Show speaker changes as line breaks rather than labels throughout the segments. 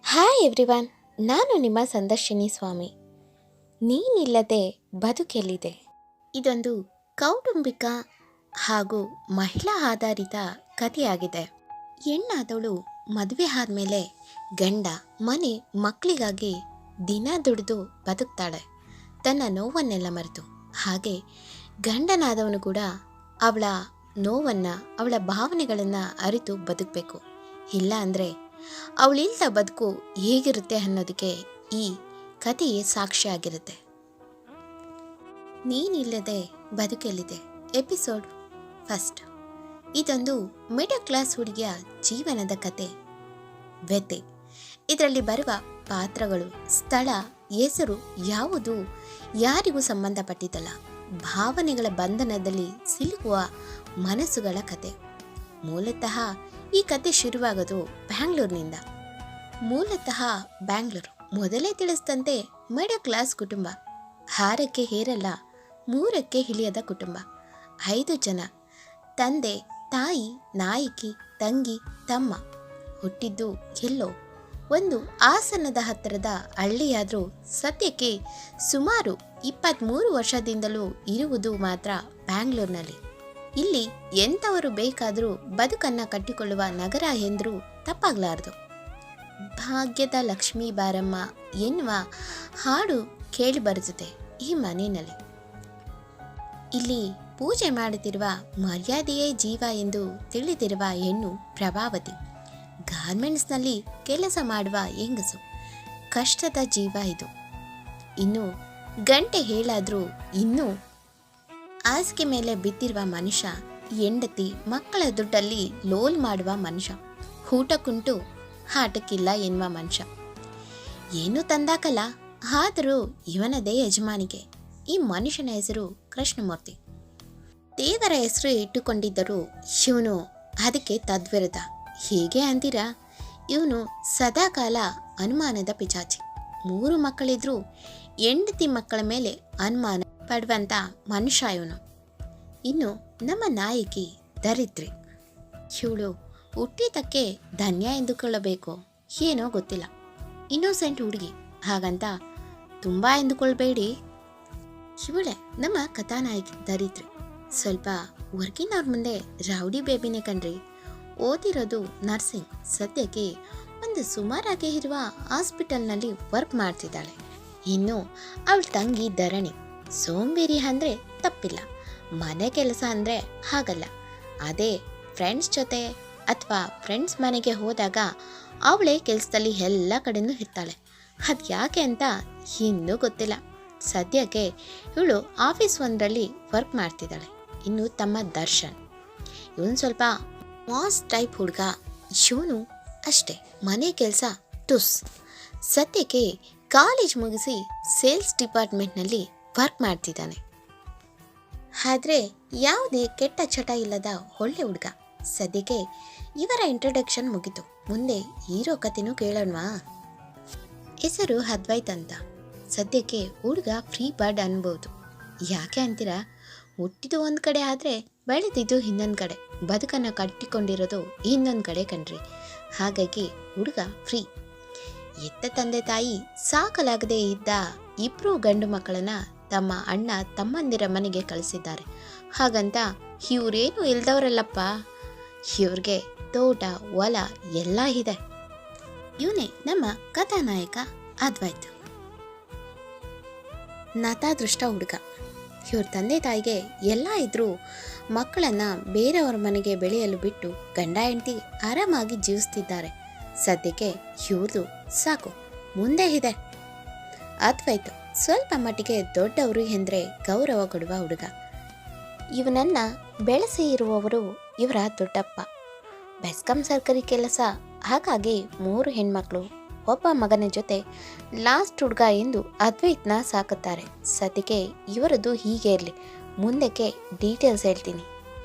Hi everyone, ನಾನು ನಿಮ್ಮ ಸಂದರ್ಶಿನಿ ಸ್ವಾಮಿ. ನೀನಿಲ್ಲದೆ ಬದುಕೆಲ್ಲಿದೆ. ಇದೊಂದು ಕೌಟುಂಬಿಕ ಹಾಗೂ ಮಹಿಳಾ ಆಧಾರಿತ ಕಥೆಯಾಗಿದೆ. ಹೆಣ್ಣಾದವಳು ಮದುವೆ ಆದಮೇಲೆ ಗಂಡ ಮನೆ ಮಕ್ಕಳಿಗಾಗಿ ದಿನ ದುಡಿದು ಬದುಕ್ತಾಳೆ, ತನ್ನ ನೋವನ್ನೆಲ್ಲ ಮರೆತು. ಹಾಗೆ ಗಂಡನಾದವನು ಕೂಡ ಅವಳ ನೋವನ್ನು, ಅವಳ ಭಾವನೆಗಳನ್ನು ಅರಿತು ಬದುಕಬೇಕು. ಇಲ್ಲ ಅಂದರೆ ಅವಳಿಲ್ಲದ ಬದುಕು ಹೇಗಿರುತ್ತೆ ಅನ್ನೋದಕ್ಕೆ ಈ ಕಥೆಯೇ ಸಾಕ್ಷಿಯಾಗಿರುತ್ತೆ. ನೀನಿಲ್ಲದೆ ಬದುಕೆಲ್ಲಿದೆ ಎಪಿಸೋಡ್ ಫಸ್ಟ್. ಇದೊಂದು ಮಿಡಲ್ ಕ್ಲಾಸ್ ಹುಡುಗಿಯ ಜೀವನದ ಕತೆ. ವ್ಯಥೆ. ಇದರಲ್ಲಿ ಬರುವ ಪಾತ್ರಗಳು, ಸ್ಥಳ, ಹೆಸರು ಯಾವುದು ಯಾರಿಗೂ ಸಂಬಂಧಪಟ್ಟಿದ್ದಲ್ಲ. ಭಾವನೆಗಳ ಬಂಧನದಲ್ಲಿ ಸಿಲುಕುವ ಮನಸ್ಸುಗಳ ಕತೆ. ಮೂಲತಃ ಈ ಕತೆ ಶುರುವಾಗೋದು ಬ್ಯಾಂಗ್ಳೂರಿನಿಂದ. ಬ್ಯಾಂಗ್ಳೂರು ಮೊದಲೇ ತಿಳಿಸಿದಂತೆ ಮಿಡಲ್ ಕ್ಲಾಸ್ ಕುಟುಂಬ. 6ಕ್ಕೆ ಏರಲ್ಲ 3ಕ್ಕೆ ಇಳಿಯದ ಕುಟುಂಬ. 5 ಜನ: ತಂದೆ, ತಾಯಿ, ನಾಯಕಿ, ತಂಗಿ, ತಮ್ಮ. ಹುಟ್ಟಿದ್ದು ಎಲ್ಲೋ ಒಂದು ಹಾಸನದ ಹತ್ತಿರದ ಹಳ್ಳಿಯಾದರೂ ಸದ್ಯಕ್ಕೆ ಸುಮಾರು 23 ವರ್ಷದಿಂದಲೂ ಇರುವುದು ಮಾತ್ರ ಬ್ಯಾಂಗ್ಳೂರಿನಲ್ಲಿ. ಇಲ್ಲಿ ಎಂಥವರು ಬೇಕಾದರೂ ಬದುಕನ್ನು ಕಟ್ಟಿಕೊಳ್ಳುವ ನಗರ ಎಂದರೂ ತಪ್ಪಾಗಲಾರದು. ಭಾಗ್ಯದ ಲಕ್ಷ್ಮೀ ಬಾರಮ್ಮ ಎನ್ನುವ ಹಾಡು ಕೇಳಿ ಬರುತ್ತದೆ ಈ ಮನೆಯಲ್ಲಿ. ಇಲ್ಲಿ ಪೂಜೆ ಮಾಡುತ್ತಿರುವ ಮರ್ಯಾದೆಯೇ ಜೀವ ಎಂದು ತಿಳಿದಿರುವ ಹೆಣ್ಣು ಪ್ರಭಾವತಿ. ಗಾರ್ಮೆಂಟ್ಸ್ನಲ್ಲಿ ಕೆಲಸ ಮಾಡುವ ಹೆಂಗಸು. ಕಷ್ಟದ ಜೀವ ಇದು. ಇನ್ನು ಗಂಟೆ ಹೇಳಾದರೂ ಇನ್ನೂ ಹಾಸಿಗೆ ಮೇಲೆ ಬಿದ್ದಿರುವ ಮನುಷ್ಯ. ಹೆಂಡತಿ ಮಕ್ಕಳ ದುಡ್ಡಲ್ಲಿ ಲೋಲ್ ಮಾಡುವ ಮನುಷ್ಯ. ಊಟಕ್ಕುಂಟು ಆಟಕ್ಕಿಲ್ಲ ಎನ್ನುವ ಮನುಷ್ಯ. ಏನು ತಂದಾಕಲ್ಲ, ಆದರೂ ಇವನದೇ ಯಜಮಾನಿಗೆ. ಈ ಮನುಷ್ಯನ ಹೆಸರು ಕೃಷ್ಣಮೂರ್ತಿ. ದೇವರ ಹೆಸರು ಇಟ್ಟುಕೊಂಡಿದ್ದರೂ ಇವನು ಅದಕ್ಕೆ ತದ್ವಿರುದ್ಧ. ಹೇಗೆ ಅಂತೀರಾ? ಇವನು ಸದಾಕಾಲ ಅನುಮಾನದ ಪಿಚಾಚಿ. 3 ಮಕ್ಕಳಿದ್ರೂ ಹೆಂಡತಿ ಮಕ್ಕಳ ಮೇಲೆ ಅನುಮಾನ ಪಡುವಂಥ ಮನುಷ್ಯ ಇವನು. ಇನ್ನು ನಮ್ಮ ನಾಯಕಿ ದರಿದ್ರಿ. ಇವಳು ಹುಟ್ಟಿದ್ದಕ್ಕೆ ಧನ್ಯ ಎಂದುಕೊಳ್ಳಬೇಕು, ಏನೋ ಗೊತ್ತಿಲ್ಲ. ಇನ್ನೋಸೆಂಟ್ ಹುಡುಗಿ, ಹಾಗಂತ ತುಂಬ ಎಂದುಕೊಳ್ಬೇಡಿ. ಇವಳೆ ನಮ್ಮ ಕಥಾನಾಯಕಿ ದರಿದ್ರಿ. ಸ್ವಲ್ಪ ವರ್ಕಿನವ್ರ ಮುಂದೆ ರೌಡಿ ಬೇಬಿನೇ ಕಣ್ರಿ. ಓದಿರೋದು ನರ್ಸಿಂಗ್. ಸದ್ಯಕ್ಕೆ ಒಂದು ಸುಮಾರಾಗಿ ಇರುವ ಹಾಸ್ಪಿಟಲ್ನಲ್ಲಿ ವರ್ಕ್ ಮಾಡ್ತಿದ್ದಾಳೆ. ಇನ್ನು ಅವಳ ತಂಗಿ ಧರಣಿ. ಸೋಂಬೇರಿ ಅಂದರೆ ತಪ್ಪಿಲ್ಲ, ಮನೆ ಕೆಲಸ ಅಂದರೆ ಹಾಗಲ್ಲ. ಅದೇ ಫ್ರೆಂಡ್ಸ್ ಜೊತೆ ಅಥವಾ ಫ್ರೆಂಡ್ಸ್ ಮನೆಗೆ ಹೋದಾಗ ಅವಳೇ ಕೆಲಸದಲ್ಲಿ ಎಲ್ಲ ಕಡೆನೂ ಇರ್ತಾಳೆ. ಅದು ಯಾಕೆ ಅಂತ ಇನ್ನೂ ಗೊತ್ತಿಲ್ಲ. ಸದ್ಯಕ್ಕೆ ಇವಳು ಆಫೀಸ್ ಒಂದರಲ್ಲಿ ವರ್ಕ್ ಮಾಡ್ತಿದ್ದಾಳೆ. ಇನ್ನು ತಮ್ಮ ದರ್ಶನ್. ಇವನು ಸ್ವಲ್ಪ ಮಾಸ್ ಟೈಪ್ ಹುಡುಗ. ಇವನು ಅಷ್ಟೇ, ಮನೆ ಕೆಲಸ ಟುಸ್. ಸದ್ಯಕ್ಕೆ ಕಾಲೇಜ್ ಮುಗಿಸಿ ಸೇಲ್ಸ್ ಡಿಪಾರ್ಟ್ಮೆಂಟ್ನಲ್ಲಿ ವರ್ಕ್ ಮಾಡ್ತಿದ್ದಾನೆ. ಆದರೆ ಯಾವುದೇ ಕೆಟ್ಟ ಚಟ ಇಲ್ಲದ ಒಳ್ಳೆ ಹುಡುಗ. ಸದ್ಯಕ್ಕೆ ಇವರ ಇಂಟ್ರೊಡಕ್ಷನ್ ಮುಗಿತು. ಮುಂದೆ ಹೀರೋ ಕಥೆನೂ ಕೇಳೋಣವಾ? ಹೆಸರು ಅದ್ವೈತ್ ಅಂತ. ಸದ್ಯಕ್ಕೆ ಹುಡುಗ ಫ್ರೀ ಬರ್ಡ್ ಅನ್ಬೋದು. ಯಾಕೆ ಅಂತೀರಾ? ಹುಟ್ಟಿದ್ದು ಒಂದು ಕಡೆ ಆದರೆ ಬೆಳೆದಿದ್ದು ಇನ್ನೊಂದು ಕಡೆ, ಬದುಕನ್ನು ಕಟ್ಟಿಕೊಂಡಿರೋದು ಇನ್ನೊಂದು ಕಡೆ ಕಣ್ರಿ. ಹಾಗಾಗಿ ಹುಡುಗ ಫ್ರೀ. ಎತ್ತ ತಂದೆ ತಾಯಿ ಸಾಕಲಾಗದೇ ಇದ್ದ 2 ಗಂಡು ಮಕ್ಕಳನ್ನ ತಮ್ಮ ಅಣ್ಣ ತಮ್ಮಂದಿರ ಮನೆಗೆ ಕಳಿಸಿದ್ದಾರೆ. ಹಾಗಂತ ಇವರೇನು ಇಲ್ದವರಲ್ಲಪ್ಪ. ಇವ್ರಿಗೆ ತೋಟ ಹೊಲ ಎಲ್ಲ ಇದೆ. ಇವನೇ ನಮ್ಮ ಕಥಾನಾಯಕ ಅದ್ವೈತ್. ನತಾದೃಷ್ಟ ಹುಡುಗ. ಇವ್ರ ತಂದೆ ತಾಯಿಗೆ ಎಲ್ಲ ಇದ್ರೂ ಮಕ್ಕಳನ್ನು ಬೇರೆಯವ್ರ ಮನೆಗೆ ಬೆಳೆಯಲು ಬಿಟ್ಟು ಗಂಡ ಹೆಂಡತಿ ಆರಾಮಾಗಿ ಜೀವಿಸ್ತಿದ್ದಾರೆ. ಸದ್ಯಕ್ಕೆ ಇವ್ರದು ಸಾಕು, ಮುಂದೆ ಇದೆ. ಅದ್ವೈತ್ ಸ್ವಲ್ಪ ಮಟ್ಟಿಗೆ ದೊಡ್ಡವರು ಎಂದರೆ ಗೌರವ ಕೊಡುವ ಹುಡುಗ. ಇವನನ್ನು ಬೆಳೆಸಿ ಇರುವವರು ಇವರ ದೊಡ್ಡಪ್ಪ. ಬೆಸ್ಕಾಂ ಸರ್ಕಾರಿ ಕೆಲಸ. ಹಾಗಾಗಿ 3 ಹೆಣ್ಮಕ್ಳು, ಒಬ್ಬ ಮಗನ ಜೊತೆ ಲಾಸ್ಟ್ ಹುಡುಗ ಎಂದು ಅದ್ವೈತ್ನ ಸಾಕುತ್ತಾರೆ. ಸದ್ಯಕ್ಕೆ ಇವರದು ಹೀಗೆ ಇರಲಿ, ಮುಂದಕ್ಕೆ ಡೀಟೇಲ್ಸ್ ಹೇಳ್ತೀನಿ.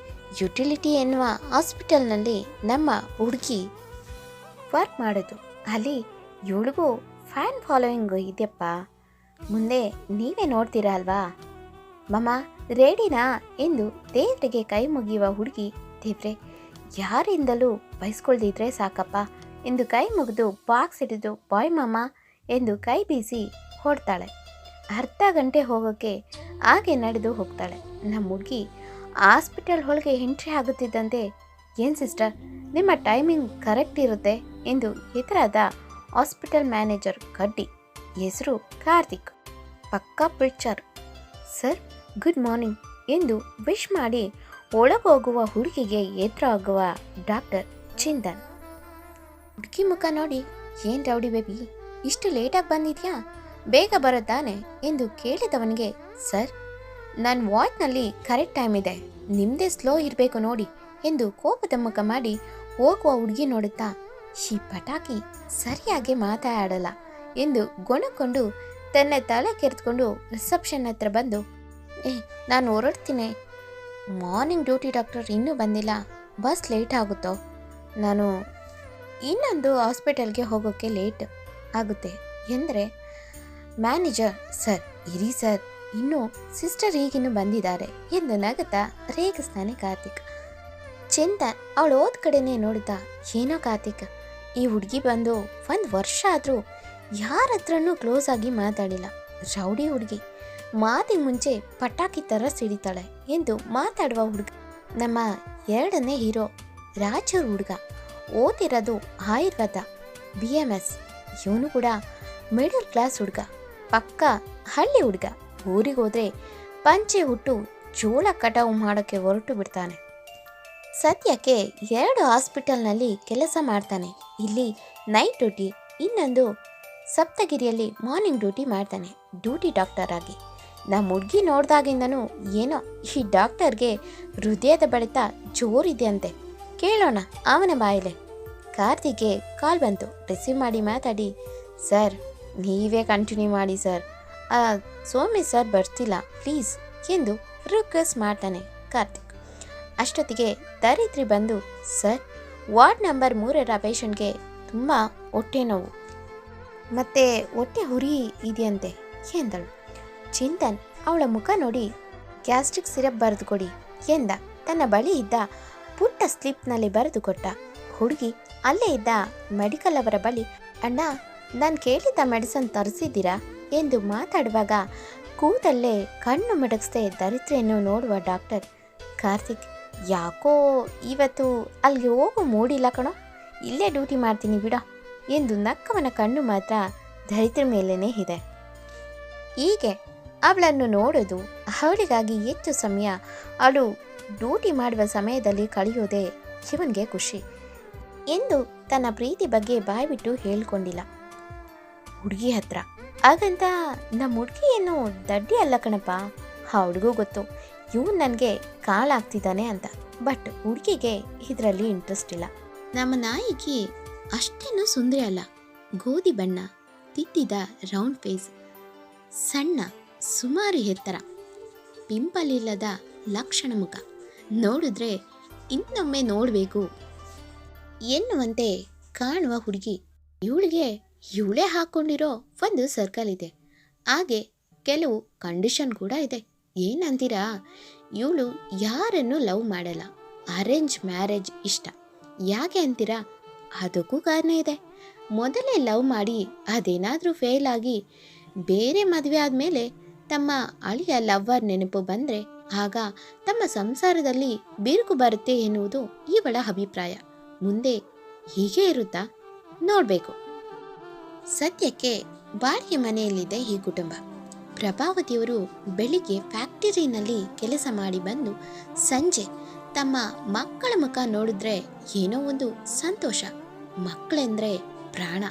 ಯುಟಿಲಿಟಿ ಎನ್ನುವ ಹಾಸ್ಪಿಟಲ್ನಲ್ಲಿ ನಮ್ಮ ಹುಡುಗಿ ವರ್ಕ್ ಮಾಡೋದು. ಅಲ್ಲಿ ಇವಳಿಗೂ ಫ್ಯಾನ್ ಫಾಲೋಯಿಂಗು ಇದೆಯಪ್ಪ. ಮುಂದೆ ನೀವೇ ನೋಡ್ತೀರಾ ಅಲ್ವಾ? ಮಮ್ಮ ರೆಡಿನಾ ಎಂದು ದೇವರಿಗೆ ಕೈ ಮುಗಿಯುವ ಹುಡುಗಿ. ದೇವ್ರೆ, ಯಾರಿಂದಲೂ ಬಯಸ್ಕೊಳ್ದಿದ್ರೆ ಸಾಕಪ್ಪ ಎಂದು ಕೈ ಮುಗಿದು ಬಾಕ್ಸ್ ಹಿಡಿದು ಬಾಯ್ ಮಾಮ ಎಂದು ಕೈ ಬೀಸಿ ಹೊಡ್ತಾಳೆ. ಅರ್ಧ ಗಂಟೆ ಹೋಗೋಕ್ಕೆ ಹಾಗೆ ನಡೆದು ಹೋಗ್ತಾಳೆ. ನಮ್ಮ ಹುಡುಗಿ ಹಾಸ್ಪಿಟಲ್ ಒಳಗೆ ಎಂಟ್ರಿ ಆಗುತ್ತಿದ್ದಂತೆ, ಏನು ಸಿಸ್ಟರ್ ನಿಮ್ಮ ಟೈಮಿಂಗ್ ಕರೆಕ್ಟ್ ಇರುತ್ತೆ ಎಂದು ಎದುರಾದ ಹಾಸ್ಪಿಟಲ್ ಮ್ಯಾನೇಜರ್ ಕಡ್ಡಿ, ಹೆಸರು ಕಾರ್ತಿಕ್, ಪಕ್ಕಾ ಪಿಕ್ಚರ್. ಸರ್ ಗುಡ್ ಮಾರ್ನಿಂಗ್ ಎಂದು ವಿಶ್ ಮಾಡಿ ಒಳಗೋಗುವ ಹುಡುಗಿಗೆ ಎದುರಾಗುವ ಡಾಕ್ಟರ್ ಚಿಂತನ್. ಹುಡುಗಿ ಮುಖ ನೋಡಿ, ಏನು ರೌಡಿ ಬೇಬಿ ಇಷ್ಟು ಲೇಟಾಗಿ ಬಂದಿದ್ಯಾ, ಬೇಗ ಬರುತ್ತಾನೆ ಎಂದು ಕೇಳಿದವನಿಗೆ, ಸರ್ ನನ್ನ ವಾಚ್ನಲ್ಲಿ ಕರೆಕ್ಟ್ ಟೈಮ್ ಇದೆ, ನಿಮ್ಮದೇ ಸ್ಲೋ ಇರಬೇಕು ನೋಡಿ ಎಂದು ಕೋಪದ ಮುಖ ಮಾಡಿ ಹೋಗುವ ಹುಡುಗಿ ನೋಡುತ್ತಾ, ಈ ಪಟಾಕಿ ಸರಿಯಾಗಿ ಮಾತಾಡಲ್ಲ ಎಂದು ಗೊಣಕೊಂಡು ತನ್ನ ತಲೆ ಕೆರೆದುಕೊಂಡು ರಿಸೆಪ್ಷನ್ ಹತ್ರ ಬಂದು, ನಾನು ಹೊರಡ್ತೀನಿ, ಮಾರ್ನಿಂಗ್ ಡ್ಯೂಟಿ ಡಾಕ್ಟರ್ ಇನ್ನೂ ಬಂದಿಲ್ಲ, ಬಸ್ ಲೇಟ್ ಆಗುತ್ತೋ, ನಾನು ಇನ್ನೊಂದು ಹಾಸ್ಪಿಟಲ್ಗೆ ಹೋಗೋಕ್ಕೆ ಲೇಟ್ ಆಗುತ್ತೆ ಎಂದರೆ ಮ್ಯಾನೇಜರ್, ಸರ್ ಇರಿ ಸರ್, ಇನ್ನೂ ಸಿಸ್ಟರ್ ಈಗಿನ್ನೂ ಬಂದಿದ್ದಾರೆ ಎಂದು ನಗುತ್ತಾ ರೇಗಿಸ್ತಾನೆ ಕಾರ್ತಿಕ್. ಚಿಂತನ್ ಅವಳು ಹೋದ ಕಡೆನೇ ನೋಡುತ್ತಾ, ಏನೋ ಕಾರ್ತಿಕ್ ಈ ಹುಡುಗಿ ಬಂದು 1 ವರ್ಷ ಆದರೂ ಯಾರ ಹತ್ರನೂ ಕ್ಲೋಸ್ ಆಗಿ ಮಾತಾಡಿಲ್ಲ, ರೌಡಿ ಹುಡುಗಿ, ಮಾತಿಗೆ ಮುಂಚೆ ಪಟಾಕಿ ಥರ ಸಿಡಿತಾಳೆ ಎಂದು ಮಾತಾಡುವ ಹುಡುಗ ನಮ್ಮ 2ನೇ ಹೀರೋ ರಾಜೂರ್ ಹುಡುಗ. ಓದಿರೋದು ಆಯುರ್ವೇದ BMS. ಇವನು ಕೂಡ ಮಿಡಲ್ ಕ್ಲಾಸ್ ಹುಡುಗ, ಪಕ್ಕ ಹಳ್ಳಿ ಹುಡುಗ. ಊರಿಗೆ ಹೋದರೆ ಪಂಚೆ ಹುಟ್ಟು ಜೋಳ ಕಟಾವು ಮಾಡೋಕ್ಕೆ ಹೊರಟು ಬಿಡ್ತಾನೆ. ಸದ್ಯಕ್ಕೆ 2 ಹಾಸ್ಪಿಟಲ್ನಲ್ಲಿ ಕೆಲಸ ಮಾಡ್ತಾನೆ. ಇಲ್ಲಿ ನೈಟ್ ಡ್ಯೂಟಿ, ಇನ್ನೊಂದು ಸಪ್ತಗಿರಿಯಲ್ಲಿ ಮಾರ್ನಿಂಗ್ ಡ್ಯೂಟಿ ಮಾಡ್ತಾನೆ ಡ್ಯೂಟಿ ಡಾಕ್ಟರ್ ಆಗಿ. ನಮ್ಮ ಹುಡುಗಿ ನೋಡ್ದಾಗಿಂದನೂ ಏನೋ ಈ ಡಾಕ್ಟರ್ಗೆ ಹೃದಯದ ಬಡಿತ ಜೋರಿದೆಯಂತೆ. ಕೇಳೋಣ ಅವನ ಬಾಯಿಲೆ. ಕಾರ್ತಿಕ್ಗೆ ಕಾಲ್ ಬಂತು. ರಿಸೀವ್ ಮಾಡಿ ಮಾತಾಡಿ, ಸರ್ ನೀವೇ ಕಂಟಿನ್ಯೂ ಮಾಡಿ ಸರ್, ಸೋಮಿ ಸರ್ ಬರ್ತಿಲ್ಲ ಪ್ಲೀಸ್ ಎಂದು ರಿಕ್ವೆಸ್ಟ್ ಮಾಡ್ತಾನೆ ಕಾರ್ತಿಕ್. ಅಷ್ಟೊತ್ತಿಗೆ ದರಿದ್ರಿ ಬಂದು, ಸರ್ ವಾರ್ಡ್ ನಂಬರ್ 3ರ ಪೇಷಂಟ್ಗೆ ತುಂಬ ಹೊಟ್ಟೆ ನೋವು ಮತ್ತು ಹೊಟ್ಟೆ ಹುರಿ ಇದೆಯಂತೆ ಎಂದಳು. ಚಿಂತನ್ ಅವಳ ಮುಖ ನೋಡಿ, ಗ್ಯಾಸ್ಟ್ರಿಕ್ ಸಿರಪ್ ಬರೆದು ಕೊಡಿ ಎಂದ. ತನ್ನ ಬಳಿ ಇದ್ದ ಪುಟ್ಟ ಸ್ಲಿಪ್ನಲ್ಲಿ ಬರೆದು ಕೊಟ್ಟ. ಹುಡುಗಿ ಅಲ್ಲೇ ಇದ್ದ ಮೆಡಿಕಲ್ ಅವರ ಬಳಿ, ಅಣ್ಣ ನಾನು ಕೇಳಿದ್ದ ಮೆಡಿಸನ್ ತರಿಸಿದ್ದೀರಾ ಎಂದು ಮಾತಾಡುವಾಗ ಕೂದಲ್ಲೇ ಕಣ್ಣು ಮಿಡಗಿಸ್ದೆ ದರಿದ್ರೆಯನ್ನು ನೋಡುವ ಡಾಕ್ಟರ್. ಕಾರ್ತಿಕ್, ಯಾಕೋ ಇವತ್ತು ಅಲ್ಲಿಗೆ ಹೋಗೋ ಮೂಡಿಲ್ಲ ಕಣೋ, ಇಲ್ಲೇ ಡ್ಯೂಟಿ ಮಾಡ್ತೀನಿ ಬಿಡೋ ಎಂದು ನಕ್ಕವನ ಕಣ್ಣು ಮಾತ್ರ ದರಿದ್ರ ಮೇಲೇ ಇದೆ. ಹೀಗೆ ಅವಳನ್ನು ನೋಡೋದು, ಅವಳಿಗಾಗಿ ಹೆಚ್ಚು ಸಮಯ ಅವಳು ಡ್ಯೂಟಿ ಮಾಡುವ ಸಮಯದಲ್ಲಿ ಕಳೆಯೋದೇ ಇವನಿಗೆ ಖುಷಿ ಎಂದು ತನ್ನ ಪ್ರೀತಿ ಬಗ್ಗೆ ಬಾಯ್ಬಿಟ್ಟು ಹೇಳ್ಕೊಂಡಿಲ್ಲ ಹುಡುಗಿ ಹತ್ರ. ಹಾಗಂತ ನಮ್ಮ ಹುಡುಗಿ ಏನು ದಡ್ಡಿ ಅಲ್ಲ ಕಣಪ್ಪ, ಆ ಹುಡುಗೂ ಗೊತ್ತು ಇವನು ನನಗೆ ಕಾಳಾಗ್ತಿದ್ದಾನೆ ಅಂತ. ಬಟ್ ಹುಡುಗಿಗೆ ಇದರಲ್ಲಿ ಇಂಟ್ರೆಸ್ಟ್ ಇಲ್ಲ. ನಮ್ಮ ನಾಯಿಗೆ ಅಷ್ಟೇನು ಸುಂದರಿ ಅಲ್ಲ, ಗೋಧಿ ಬಣ್ಣ, ತಿದ್ದಿದ ರೌಂಡ್ ಫೇಸ್, ಸಣ್ಣ ಸುಮಾರು ಎತ್ತರ, ಪಿಂಪಲ್ ಇಲ್ಲದ ಲಕ್ಷಣ ಮುಖ, ನೋಡಿದ್ರೆ ಇನ್ನೊಮ್ಮೆ ನೋಡಬೇಕು ಎನ್ನುವಂತೆ ಕಾಣುವ ಹುಡುಗಿ. ಇವಳಿಗೆ ಇವಳೇ ಹಾಕ್ಕೊಂಡಿರೋ ಒಂದು ಸರ್ಕಲ್ ಇದೆ. ಹಾಗೆ ಕೆಲವು ಕಂಡೀಷನ್ ಕೂಡ ಇದೆ. ಏನಂತೀರಾ, ಇವಳು ಯಾರನ್ನು ಲವ್ ಮಾಡಲ್ಲ, ಅರೇಂಜ್ ಮ್ಯಾರೇಜ್ ಇಷ್ಟ. ಯಾಕೆ ಅಂತೀರಾ, ಅದಕ್ಕೂ ಕಾರಣ ಇದೆ. ಮೊದಲೇ ಲವ್ ಮಾಡಿ ಅದೇನಾದರೂ ಫೇಲ್ ಆಗಿ ಬೇರೆ ಮದುವೆ ಆದಮೇಲೆ ತಮ್ಮ ಅಳಿಯ ಲವ್ವರ್ ನೆನಪು ಬಂದರೆ ಆಗ ತಮ್ಮ ಸಂಸಾರದಲ್ಲಿ ಬಿರುಕು ಬರುತ್ತೆ ಎನ್ನುವುದು ಇವಳ ಅಭಿಪ್ರಾಯ. ಮುಂದೆ ಹೀಗೆ ಇರುತ್ತಾ ನೋಡಬೇಕು. ಸದ್ಯಕ್ಕೆ ಬಾಡಿಗೆ ಮನೆಯಲ್ಲಿದೆ ಈ ಕುಟುಂಬ. ಪ್ರಭಾವತಿಯವರು ಬೆಳಿಗ್ಗೆ ಫ್ಯಾಕ್ಟರಿನಲ್ಲಿ ಕೆಲಸ ಮಾಡಿ ಬಂದು ಸಂಜೆ ತಮ್ಮ ಮಕ್ಕಳ ಮುಖ ನೋಡಿದ್ರೆ ಏನೋ ಒಂದು ಸಂತೋಷ. ಮಕ್ಕಳೆಂದರೆ ಪ್ರಾಣ.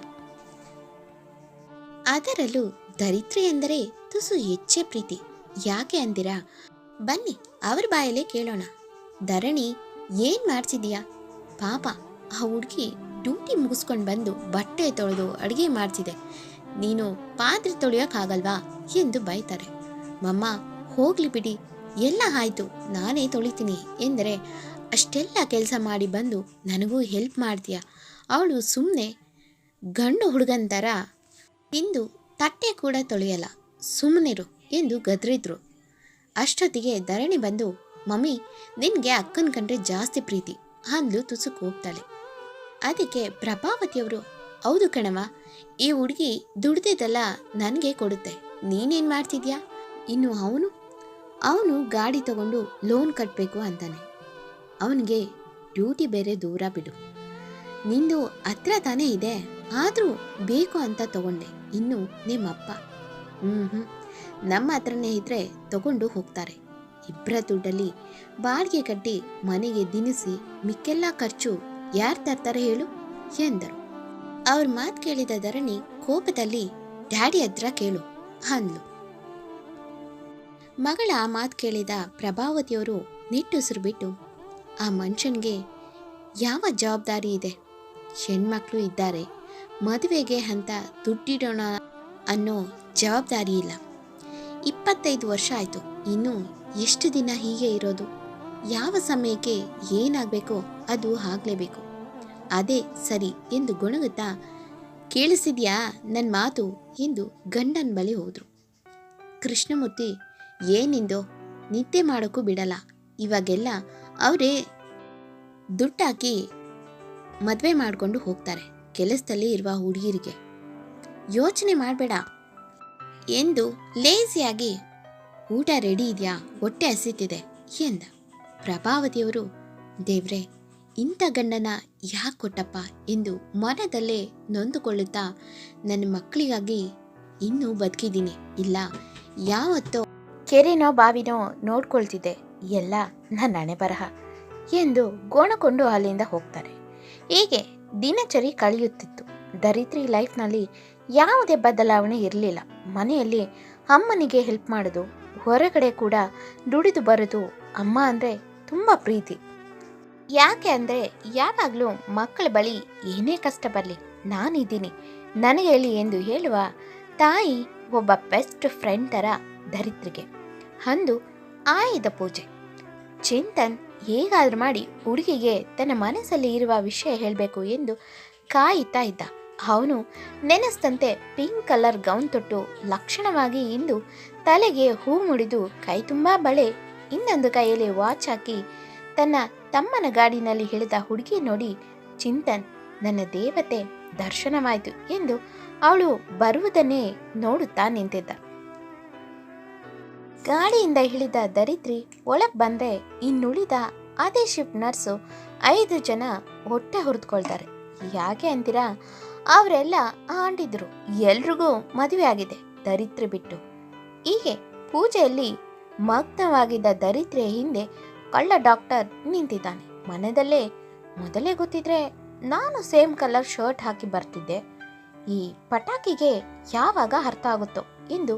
ಅದರಲ್ಲೂ ದರಿದ್ರಿ ಎಂದರೆ ತುಸು ಹೆಚ್ಚೇ ಪ್ರೀತಿ. ಯಾಕೆ ಅಂದಿರಾ, ಬನ್ನಿ ಅವ್ರ ಬಾಯಲ್ಲೇ ಕೇಳೋಣ. ಧರಣಿ ಏನು ಮಾಡ್ತಿದೀಯಾ? ಪಾಪ ಆ ಹುಡುಗಿ ಡ್ಯೂಟಿ ಮುಗಿಸ್ಕೊಂಡು ಬಂದು ಬಟ್ಟೆ ತೊಳೆದು ಅಡುಗೆ ಮಾಡ್ತಿದೆ, ನೀನು ಪಾತ್ರೆ ತೊಳೆಯೋಕ್ಕಾಗಲ್ವಾ ಎಂದು ಬೈತಾರೆ. ಮಮ್ಮ ಹೋಗ್ಲಿ ಬಿಡಿ, ಎಲ್ಲ ಆಯಿತು ನಾನೇ ತೊಳಿತೀನಿ ಎಂದರೆ, ಅಷ್ಟೆಲ್ಲ ಕೆಲಸ ಮಾಡಿ ಬಂದು ನನಗೂ ಹೆಲ್ಪ್ ಮಾಡ್ತೀಯಾ? ಅವಳು ಸುಮ್ಮನೆ ಗಂಡು ಹುಡುಗಂತರ ತಿಂದು ತಟ್ಟೆ ಕೂಡ ತೊಳೆಯಲ್ಲ, ಸುಮ್ಮನಿರು ಎಂದು ಗದ್ರಿದ್ರು. ಅಷ್ಟೊತ್ತಿಗೆ ಧರಣಿ ಬಂದು, ಮಮ್ಮಿ ನಿನಗೆ ಅಕ್ಕನ ಕಂಡ್ರೆ ಜಾಸ್ತಿ ಪ್ರೀತಿ ಅಂದ್ಲು. ತುಸುಕು ಹೋಗ್ತಾಳೆ. ಅದಕ್ಕೆ ಪ್ರಭಾವತಿಯವರು, ಹೌದು ಕಣವ, ಈ ಹುಡುಗಿ ದುಡ್ದಿದ್ದೆಲ್ಲ ನನಗೆ ಕೊಡುತ್ತೆ, ನೀನೇನು ಮಾಡ್ತಿದ್ಯಾ? ಇನ್ನು ಅವನು ಗಾಡಿ ತಗೊಂಡು ಲೋನ್ ಕಟ್ಟಬೇಕು ಅಂತಾನೆ. ಅವನಿಗೆ ಡ್ಯೂಟಿ ಬೇರೆ ದೂರ ಬಿಡು. ನಿಂದು ಹತ್ರ ತಾನೇ ಇದೆ, ಆದರೂ ಬೇಕು ಅಂತ ತಗೊಂಡೆ. ಇನ್ನು ನಿಮ್ಮಪ್ಪ ನಮ್ಮ ಹತ್ರನೇ ಇದ್ರೆ ತಗೊಂಡು ಹೋಗ್ತಾರೆ. ಇಬ್ಬರ ದುಡ್ಡಲ್ಲಿ ಬಾಡಿಗೆ ಕಟ್ಟಿ ಮನೆಗೆ ದಿನಿಸಿ ಮಿಕ್ಕೆಲ್ಲ ಖರ್ಚು ಯಾರು ತರ್ತಾರೆ ಹೇಳು ಎಂದರು. ಅವ್ರ ಮಾತು ಕೇಳಿದ ಧರಣಿ ಕೋಪದಲ್ಲಿ, ಡ್ಯಾಡಿ ಹತ್ರ ಕೇಳು ಅಂದ್ಲು. ಮಗಳ ಆ ಮಾತು ಕೇಳಿದ ಪ್ರಭಾವತಿಯವರು ನಿಟ್ಟುಸಿರು ಬಿಟ್ಟು, ಆ ಮನುಷ್ಯನಿಗೆ ಯಾವ ಜವಾಬ್ದಾರಿ ಇದೆ? ಹೆಣ್ಮಕ್ಳು ಇದ್ದಾರೆ, ಮದುವೆಗೆ ಅಂತ ದುಡ್ಡಿಡೋಣ ಅನ್ನೋ ಜವಾಬ್ದಾರಿ ಇಲ್ಲ. 25 ವರ್ಷ ಆಯಿತು, ಇನ್ನೂ ಎಷ್ಟು ದಿನ ಹೀಗೆ ಇರೋದು? ಯಾವ ಸಮಯಕ್ಕೆ ಏನಾಗಬೇಕೋ ಅದು ಆಗಲೇಬೇಕು, ಅದೇ ಸರಿ ಎಂದು ಗೊಣಗುತ್ತಾ, ಕೇಳಿಸಿದ್ಯಾ ನನ್ನ ಮಾತು ಎಂದು ಗಂಡನ ಬಳಿ ಹೋದರು. ಕೃಷ್ಣಮೂರ್ತಿ, ಏನಿಂದೋ ನಿದ್ದೆ ಮಾಡೋಕ್ಕೂ ಬಿಡಲ್ಲ, ಇವಾಗೆಲ್ಲ ಅವರೇ ದುಡ್ಡಾಕಿ ಮದುವೆ ಮಾಡಿಕೊಂಡು ಹೋಗ್ತಾರೆ ಕೆಲಸದಲ್ಲಿ ಇರುವ ಹುಡುಗಿರಿಗೆ. ಯೋಚನೆ ಮಾಡಬೇಡ ಎಂದು ಲೇಸಿಯಾಗಿ, ಊಟ ರೆಡಿ ಇದೆಯಾ, ಹೊಟ್ಟೆ ಹಸಿತಿದೆ ಎಂದ. ಪ್ರಭಾವತಿಯವರು, ದೇವ್ರೆ, ಇಂಥ ಗಂಡನ ಯಾಕೆ ಕೊಟ್ಟಪ್ಪ ಎಂದು ಮನದಲ್ಲೇ ನೊಂದುಕೊಳ್ಳುತ್ತಾ, ನನ್ನ ಮಕ್ಕಳಿಗಾಗಿ ಇನ್ನೂ ಬದುಕಿದ್ದೀನಿ, ಇಲ್ಲ ಯಾವತ್ತೋ ಕೆರೆನೋ ಬಾವಿನೋ ನೋಡ್ಕೊಳ್ತಿದ್ದೆ, ಎಲ್ಲ ನನ್ನ ಹಣೆ ಬರಹ ಎಂದು ಗೋಣಕೊಂಡು ಅಲ್ಲಿಂದ ಹೋಗ್ತಾರೆ. ಹೀಗೆ ದಿನಚರಿ ಕಳೆಯುತ್ತಿತ್ತು. ಧರಿತ್ರಿ ಲೈಫ್ನಲ್ಲಿ ಯಾವುದೇ ಬದಲಾವಣೆ ಇರಲಿಲ್ಲ. ಮನೆಯಲ್ಲಿ ಅಮ್ಮನಿಗೆ ಹೆಲ್ಪ್ ಮಾಡೋದು, ಹೊರಗಡೆ ಕೂಡ ದುಡಿದು ಬರೋದು. ಅಮ್ಮ ಅಂದರೆ ತುಂಬ ಪ್ರೀತಿ. ಯಾಕೆ ಅಂದರೆ ಯಾವಾಗಲೂ ಮಕ್ಕಳ ಬಳಿ ಏನೇ ಕಷ್ಟ ಬರಲಿ ನಾನಿದ್ದೀನಿ, ನನಗೆ ಹೇಳಿ ಎಂದು ಹೇಳುವ ತಾಯಿ ಒಬ್ಬ ಬೆಸ್ಟ್ ಫ್ರೆಂಡ್ ಥರ ಧರಿತ್ರಿಗೆ. ಅಂದು ಆಯುಧ ಪೂಜೆ. ಚಿಂತನ್ ಹೇಗಾದ್ರೂ ಮಾಡಿ ಹುಡುಗಿಗೆ ತನ್ನ ಮನಸ್ಸಲ್ಲಿ ಇರುವ ವಿಷಯ ಹೇಳಬೇಕು ಎಂದು ಕಾಯುತ್ತಾ ಇದ್ದ. ಅವನು ನೆನೆಸ್ತಂತೆ ಪಿಂಕ್ ಕಲರ್ ಗೌನ್ ತೊಟ್ಟು ಲಕ್ಷಣವಾಗಿ ಇಂದು ತಲೆಗೆ ಹೂ ಮುಡಿದು ಕೈ ತುಂಬ ಬಳೆ, ಇನ್ನೊಂದು ಕೈಯಲ್ಲಿ ವಾಚ್ ಹಾಕಿ ತನ್ನ ತಮ್ಮನ ಗಾಡಿನಲ್ಲಿ ಇಳಿದ ಹುಡುಗಿ ನೋಡಿ ಚಿಂತನ್, ನನ್ನ ದೇವತೆ ದರ್ಶನವಾಯಿತು ಎಂದು ಅವಳು ಬರುವುದನ್ನೇ ನೋಡುತ್ತಾ ನಿಂತಿದ್ದ. ಗಾಡಿಯಿಂದ ಇಳಿದ ಧರಿತ್ರಿ ಒಳಗೆ ಬಂದರೆ ಇನ್ನುಳಿದ ಅದೇ ಶಿಫ್ಟ್ ನರ್ಸು 5 ಜನ ಹೊಟ್ಟೆ ಹುರಿದುಕೊಳ್ತಾರೆ. ಯಾಕೆ ಅಂತೀರಾ? ಅವರೆಲ್ಲ ಆಂಡಿದ್ರು, ಎಲ್ರಿಗೂ ಮದುವೆ ಆಗಿದೆ ಧರಿತ್ರಿ ಬಿಟ್ಟು. ಹೀಗೆ ಪೂಜೆಯಲ್ಲಿ ಮಗ್ನವಾಗಿದ್ದ ಧರಿತ್ರಿಯ ಹಿಂದೆ ಕಳ್ಳ ಡಾಕ್ಟರ್ ನಿಂತಿದ್ದಾನೆ. ಮನದಲ್ಲೇ, ಮೊದಲೇ ಗೊತ್ತಿದ್ರೆ ನಾನು ಸೇಮ್ ಕಲರ್ ಶರ್ಟ್ ಹಾಕಿ ಬರ್ತಿದ್ದೆ, ಈ ಪಟಾಕಿಗೆ ಯಾವಾಗ ಅರ್ಥ ಆಗುತ್ತೋ ಎಂದು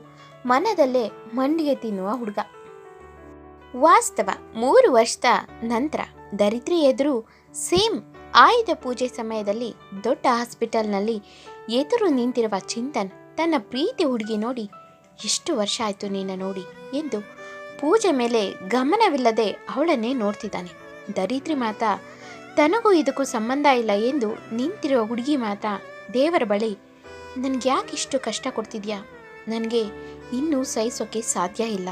ಮನದಲ್ಲೇ ಮಂಡಿಗೆ ತಿನ್ನುವ ಹುಡುಗ. ವಾಸ್ತವ 3 ವರ್ಷದ ನಂತರ ಧರಿತ್ರಿ ಎದುರು ಸೇಮ್ ಆಯುಧ ಪೂಜೆ ಸಮಯದಲ್ಲಿ ದೊಡ್ಡ ಹಾಸ್ಪಿಟಲ್ನಲ್ಲಿ ಎದುರು ನಿಂತಿರುವ ಚಿಂತನ್ ತನ್ನ ಪ್ರೀತಿ ಹುಡುಗಿ ನೋಡಿ, ಎಷ್ಟು ವರ್ಷ ಆಯಿತು ನಿನ್ನ ನೋಡಿ ಎಂದು ಪೂಜೆ ಮೇಲೆ ಗಮನವಿಲ್ಲದೆ ಅವಳನ್ನೇ ನೋಡ್ತಿದ್ದಾನೆ. ಧರಿತ್ರಿ ಮಾತ್ರ ತನಗೂ ಇದಕ್ಕೂ ಸಂಬಂಧ ಇಲ್ಲ ಎಂದು ನಿಂತಿರುವ ಹುಡುಗಿ ಮಾತ್ರ ದೇವರ ಬಳಿ, ನನಗೆ ಯಾಕೆ ಇಷ್ಟು ಕಷ್ಟ ಕೊಡ್ತಿದ್ಯಾ? ನನಗೆ ಇನ್ನೂ ಸಹಿಸೋಕ್ಕೆ ಸಾಧ್ಯ ಇಲ್ಲ,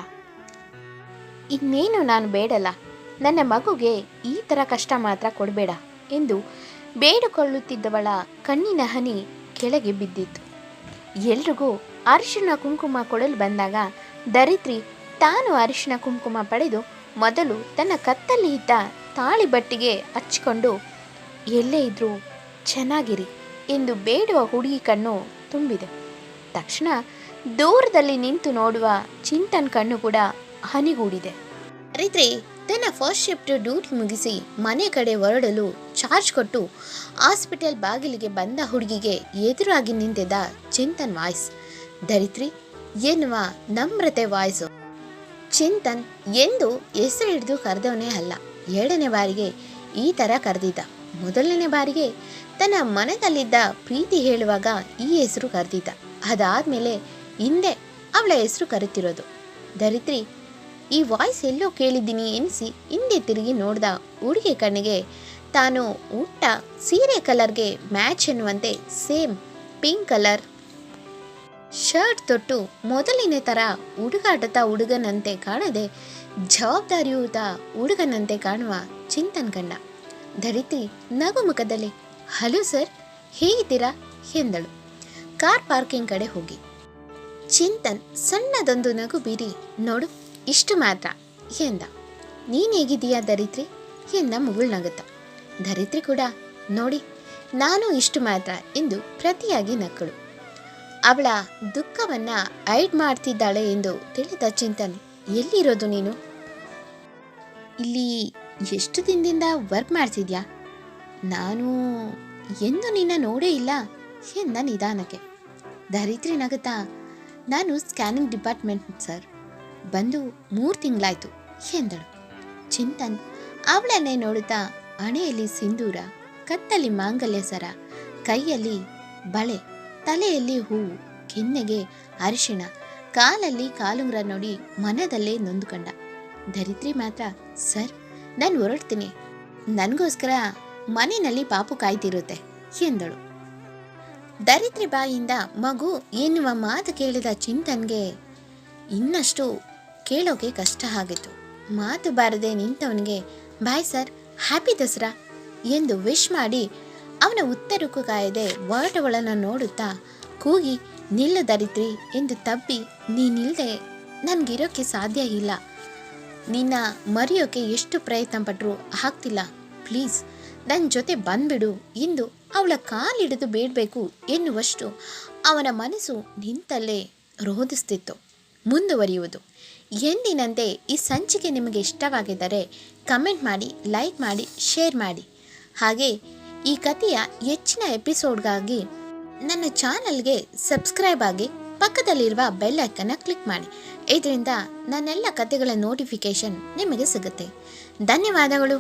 ಇನ್ನೇನು ನಾನು ಬೇಡಲ್ಲ, ನನ್ನ ಮಗುಗೆ ಈ ಥರ ಕಷ್ಟ ಮಾತ್ರ ಕೊಡಬೇಡ ಎಂದು ಬೇಡಿಕೊಳ್ಳುತ್ತಿದ್ದವಳ ಕಣ್ಣಿನ ಹನಿ ಕೆಳಗೆ ಬಿದ್ದಿತ್ತು. ಎಲ್ರಿಗೂ ಅರಿಶಿಣ ಕುಂಕುಮ ಕೊಡಲು ಬಂದಾಗ ಧರಿತ್ರಿ ತಾನು ಅರಿಶಿಣ ಕುಂಕುಮ ಪಡೆದು ಮೊದಲು ತನ್ನ ಕತ್ತಲ್ಲಿ ಇದ್ದ ತಾಳಿ ಬಟ್ಟಿಗೆ ಹಚ್ಚಿಕೊಂಡು, ಎಲ್ಲೇ ಇದ್ರೂ ಚೆನ್ನಾಗಿರಿ ಎಂದು ಬೇಡುವ ಹುಡುಗಿ ಕಣ್ಣು ತುಂಬಿದೆ. ತಕ್ಷಣ ದೂರದಲ್ಲಿ ನಿಂತು ನೋಡುವ ಚಿಂತನ್ ಕಣ್ಣು ಕೂಡ ಹನಿಗೂಡಿದೆ. ಧರಿತ್ರಿ ತನ್ನ ಫಸ್ಟ್ ಶಿಫ್ಟ್ ಡ್ಯೂಟಿ ಮುಗಿಸಿ ಮನೆ ಕಡೆ ಹೊರಡಲು ಚಾರ್ಜ್ ಕೊಟ್ಟು ಹಾಸ್ಪಿಟಲ್ ಬಾಗಿಲಿಗೆ ಬಂದ ಹುಡುಗಿಗೆ ಎದುರಾಗಿ ನಿಂತಿದ್ದ ಚಿಂತನ್ ವಾಯ್ಸ್ ಧರಿತ್ರಿ ಎನ್ನುವ ನಮ್ರತೆ ವಾಯ್ಸು. ಚಿಂತನ್ ಎಂದು ಹೆಸರು ಹಿಡಿದು ಕರೆದವನೇ ಅಲ್ಲ, 2ನೇ ಬಾರಿಗೆ ಈ ಥರ ಕರೆದಿದ್ದ. ಮೊದಲನೇ ಬಾರಿಗೆ ತನ್ನ ಮನದಲ್ಲಿದ್ದ ಪ್ರೀತಿ ಹೇಳುವಾಗ ಈ ಹೆಸರು ಕರೆದಿದ್ದ. ಅದಾದಮೇಲೆ ಹಿಂದೆ ಅವಳ ಹೆಸರು ಕರೆತಿರೋದು. ಧರಿತ್ರಿ ಈ ವಾಯ್ಸ್ ಎಲ್ಲೋ ಕೇಳಿದ್ದೀನಿ ಎನಿಸಿ ಹಿಂದೆ ತಿರುಗಿ ನೋಡ್ದ ಹುಡುಗಿ ಕಣ್ಣಿಗೆ ತಾನು ಉಟ್ಟ ಸೀರೆ ಕಲರ್ಗೆ ಮ್ಯಾಚ್ ಎನ್ನುವಂತೆ ಸೇಮ್ ಪಿಂಕ್ ಕಲರ್ ಶರ್ಟ್ ತೊಟ್ಟು ಮೊದಲಿನ ಥರ ಹುಡುಗಾಟದ ಹುಡುಗನಂತೆ ಕಾಣದೆ ಜವಾಬ್ದಾರಿಯುತ ಹುಡುಗನಂತೆ ಕಾಣುವ ಚಿಂತನ್ ಕಂಡ. ಧರಿತ್ರಿ ನಗು ಮುಖದಲ್ಲಿ, ಹಲೋ ಸರ್, ಹೇಗಿದ್ದೀರಾ ಎಂದಳು. ಕಾರ್ ಪಾರ್ಕಿಂಗ್ ಕಡೆ ಹೋಗಿ ಚಿಂತನ್ ಸಣ್ಣದೊಂದು ನಗು ಬೀರಿ, ನೋಡು ಇಷ್ಟು ಮಾತ್ರ ಎಂದ. ನೀನು ಹೇಗಿದ್ದೀಯಾ ಧರಿತ್ರಿ ಎಂದ ಮುಗುಳ್ನಗುತ್ತ. ಧರಿತ್ರಿ ಕೂಡ ನೋಡಿ ನಾನು ಇಷ್ಟು ಮಾತ್ರ ಎಂದು ಪ್ರತಿಯಾಗಿ ನಕ್ಕಳು. ಅವಳ ದುಃಖವನ್ನ ಹೈಡ್ ಮಾಡ್ತಿದ್ದಾಳೆ ಎಂದು ತಿಳಿದ ಚಿಂತನ್, ಎಲ್ಲಿರೋದು ನೀನು? ಇಲ್ಲಿ ಎಷ್ಟು ದಿನದಿಂದ ವರ್ಕ್ ಮಾಡ್ತಿದ್ಯಾ? ನಾನು ಎಂದು ನಿನ್ನ ನೋಡೇ ಇಲ್ಲ ಎಂದ ನಿಧಾನಕ್ಕೆ. ಧರಿತ್ರಿ ನಗುತ್ತಾ, ನಾನು ಸ್ಕ್ಯಾನಿಂಗ್ ಡಿಪಾರ್ಟ್ಮೆಂಟ್ ಸರ್, ಬಂದು 3 ತಿಂಗಳಾಯ್ತು ಎಂದಳು. ಚಿಂತನ್ ಅವಳನ್ನೇ ನೋಡುತ್ತಾ, ಹಣೆಯಲ್ಲಿ ಸಿಂಧೂರ, ಕತ್ತಲ್ಲಿ ಮಾಂಗಲ್ಯ ಸರ, ಕೈಯಲ್ಲಿ ಬಳೆ, ತಲೆಯಲ್ಲಿ ಹೂವು, ಕೆನ್ನೆಗೆ ಅರಿಶಿಣ, ಕಾಲಲ್ಲಿ ಕಾಲುಂಗ್ರ ನೋಡಿ ಮನದಲ್ಲೇ ನೊಂದುಕೊಂಡ. ಧರಿತ್ರಿ ಮಾತ್ರ, ಸರ್ ನಾನು ಹೊರಡ್ತೀನಿ, ನನಗೋಸ್ಕರ ಮನೆಯಲ್ಲಿ ಪಾಪು ಕಾಯ್ತಿರುತ್ತೆ ಎಂದಳು. ಧರಿತ್ರಿ ಬಾಯಿಂದ ಮಗು ಎನ್ನುವ ಮಾತು ಕೇಳಿದ ಚಿಂತನ್ಗೆ ಇನ್ನಷ್ಟು ಕೇಳೋಕೆ ಕಷ್ಟ ಆಗಿತ್ತು. ಮಾತು ಬಾರದೆ ನಿಂತವನಿಗೆ, ಬಾಯ್ ಸರ್, ಹ್ಯಾಪಿ ದಸರಾ ಎಂದು ವಿಶ್ ಮಾಡಿ ಅವನ ಉತ್ತರಕ್ಕೂ ಕಾಯದೆ ಹೊರಟವಳನ್ನು ನೋಡುತ್ತಾ ಕೂಗಿ, ನಿಲ್ಲು ಧರಿತ್ರಿ ಎಂದು ತಬ್ಬಿ, ನೀನಿಲ್ಲದೆ ನನಗಿರೋಕ್ಕೆ ಸಾಧ್ಯ ಇಲ್ಲ, ನಿನ್ನ ಮರೆಯೋಕೆ ಎಷ್ಟು ಪ್ರಯತ್ನ ಪಟ್ಟರೂ ಆಗ್ತಿಲ್ಲ, ಪ್ಲೀಸ್ ನನ್ನ ಜೊತೆ ಬಂದ್ಬಿಡು ಎಂದು ಅವಳ ಕಾಲಿಡಿದು ಬೇಡಬೇಕು ಎನ್ನುವಷ್ಟು ಅವನ ಮನಸ್ಸು ನಿಂತಲ್ಲೇ ರೋಧಿಸ್ತಿತ್ತು. ಮುಂದುವರಿಯುವುದು. ಎಂದಿನಂತೆ ಈ ಸಂಚಿಕೆ ನಿಮಗೆ ಇಷ್ಟವಾಗಿದ್ದರೆ ಕಮೆಂಟ್ ಮಾಡಿ, ಲೈಕ್ ಮಾಡಿ, ಶೇರ್ ಮಾಡಿ. ಹಾಗೆ ಈ ಕಥೆಯ ಹೆಚ್ಚಿನ ಎಪಿಸೋಡ್ಗಾಗಿ ನನ್ನ ಚಾನಲ್ಗೆ ಸಬ್ಸ್ಕ್ರೈಬ್ ಆಗಿ ಪಕ್ಕದಲ್ಲಿರುವ ಬೆಲ್ ಐಕನ್ನ ಕ್ಲಿಕ್ ಮಾಡಿ. ಇದರಿಂದ ನನ್ನೆಲ್ಲ ಕಥೆಗಳ ನೋಟಿಫಿಕೇಶನ್ ನಿಮಗೆ ಸಿಗುತ್ತೆ. ಧನ್ಯವಾದಗಳು.